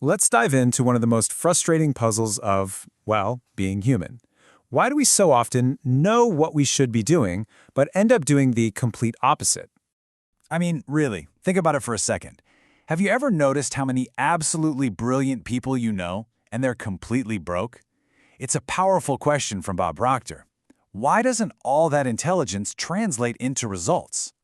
Let's dive into one of the most frustrating puzzles of, well, being human. Why do we so often know what we should be doing, but end up doing the complete opposite? I mean, really, think about it for a second. Have you ever noticed how many absolutely brilliant people you know, and they're completely broke? It's a powerful question from Bob Proctor. Why doesn't all that intelligence translate into results?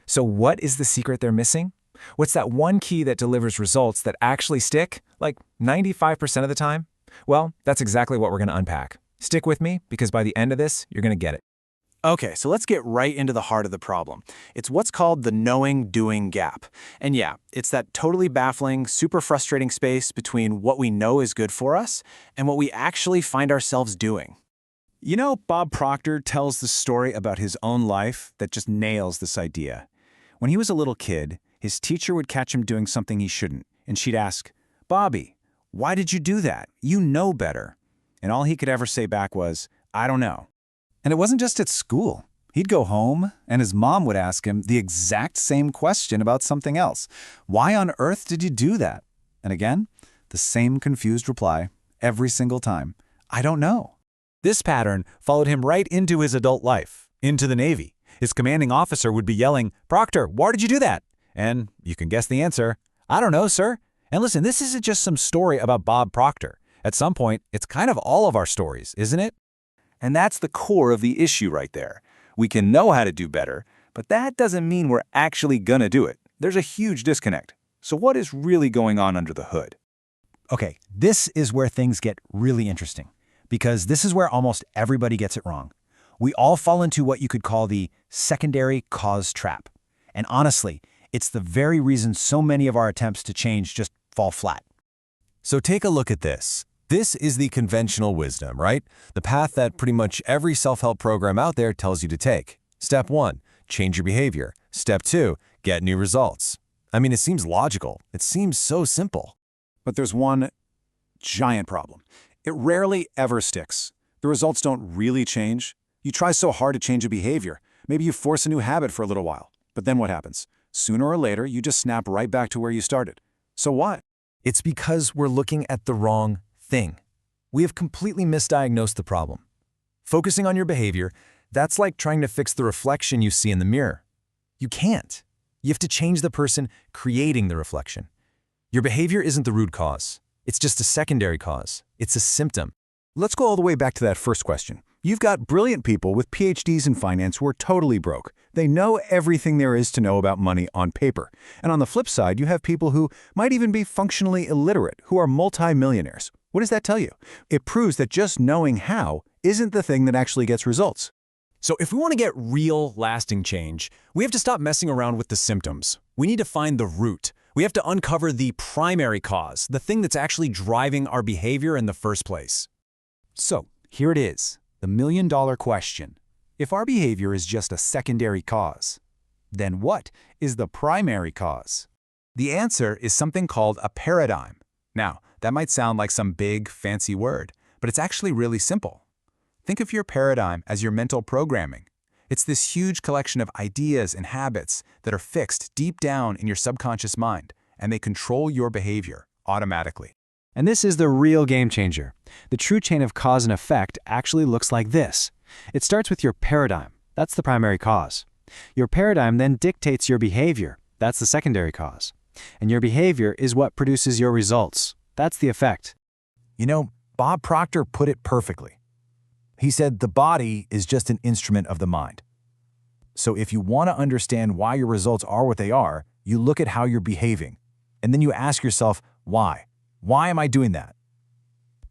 So what is the secret they're missing? What's that one key that delivers results that actually stick, like 95% of the time? Well, that's exactly what we're going to unpack. Stick with me, because by the end of this, you're going to get it. Okay, so let's get right into the heart of the problem. It's what's called the knowing-doing gap. And yeah, it's that totally baffling, super frustrating space between what we know is good for us and what we actually find ourselves doing. You know, Bob Proctor tells the story about his own life that just nails this idea. When he was a little kid, his teacher would catch him doing something he shouldn't, and she'd ask, "Bobby, why did you do that? You know better." And all he could ever say back was, "I don't know." And it wasn't just at school. He'd go home, and his mom would ask him the exact same question about something else. "Why on earth did you do that?" And again, the same confused reply every single time, "I don't know." This pattern followed him right into his adult life, into the Navy. His commanding officer would be yelling, "Proctor, why did you do that?" And you can guess the answer, "I don't know, sir." And listen, this isn't just some story about Bob Proctor. At some point, it's kind of all of our stories, isn't it? And that's the core of the issue right there. We can know how to do better, but that doesn't mean we're actually gonna do it. There's a huge disconnect. So what is really going on under the hood? Okay, this is where things get really interesting, because this is where almost everybody gets it wrong. We all fall into what you could call the secondary cause trap. And honestly, it's the very reason so many of our attempts to change just fall flat. So take a look at this. This is the conventional wisdom, right? The path that pretty much every self-help program out there tells you to take. Step 1, change your behavior. Step 2, get new results. I mean, it seems logical. It seems so simple. But there's one giant problem. It rarely ever sticks. The results don't really change. You try so hard to change a behavior. Maybe you force a new habit for a little while. But then what happens? Sooner or later, you just snap right back to where you started. So what? It's because we're looking at the wrong thing. We have completely misdiagnosed the problem. Focusing on your behavior, that's like trying to fix the reflection you see in the mirror. You can't. You have to change the person creating the reflection. Your behavior isn't the root cause. It's just a secondary cause. It's a symptom. Let's go all the way back to that first question. You've got brilliant people with PhDs in finance who are totally broke. They know everything there is to know about money on paper. And on the flip side, you have people who might even be functionally illiterate, who are multimillionaires. What does that tell you? It proves that just knowing how isn't the thing that actually gets results. So if we want to get real, lasting change, we have to stop messing around with the symptoms. We need to find the root. We have to uncover the primary cause, the thing that's actually driving our behavior in the first place. So, here it is, the million-dollar question. If our behavior is just a secondary cause, then what is the primary cause? The answer is something called a paradigm. Now, that might sound like some big, fancy word, but it's actually really simple. Think of your paradigm as your mental programming. It's this huge collection of ideas and habits that are fixed deep down in your subconscious mind, and they control your behavior automatically. And this is the real game changer. The true chain of cause and effect actually looks like this. It starts with your paradigm. That's the primary cause. Your paradigm then dictates your behavior. That's the secondary cause. And your behavior is what produces your results. That's the effect. You know, Bob Proctor put it perfectly. He said the body is just an instrument of the mind. So if you want to understand why your results are what they are, you look at how you're behaving. And then you ask yourself, why? Why am I doing that?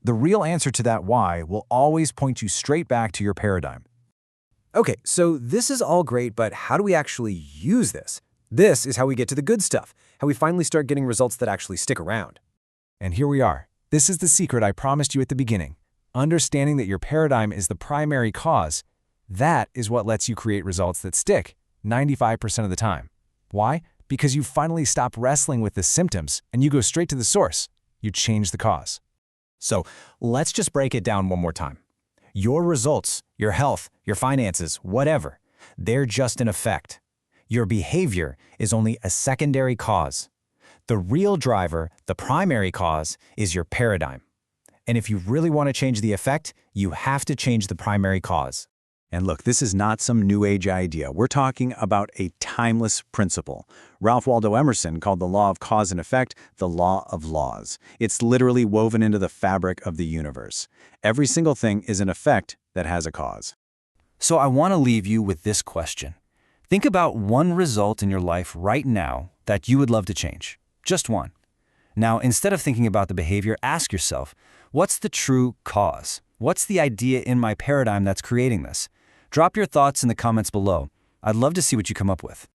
The real answer to that why will always point you straight back to your paradigm. Okay, so this is all great, but how do we actually use this? This is how we get to the good stuff, how we finally start getting results that actually stick around. And here we are. This is the secret I promised you at the beginning. Understanding that your paradigm is the primary cause, that is what lets you create results that stick 95% of the time. Why? Because you finally stop wrestling with the symptoms and you go straight to the source. You change the cause. So let's just break it down one more time. Your results, your health, your finances, whatever, they're just an effect. Your behavior is only a secondary cause. The real driver, the primary cause, is your paradigm. And if you really want to change the effect, you have to change the primary cause. And look, this is not some new age idea. We're talking about a timeless principle. Ralph Waldo Emerson called the law of cause and effect the law of laws. It's literally woven into the fabric of the universe. Every single thing is an effect that has a cause. So I want to leave you with this question. Think about one result in your life right now that you would love to change. Just one. Now, instead of thinking about the behavior, ask yourself, what's the true cause? What's the idea in my paradigm that's creating this? Drop your thoughts in the comments below. I'd love to see what you come up with.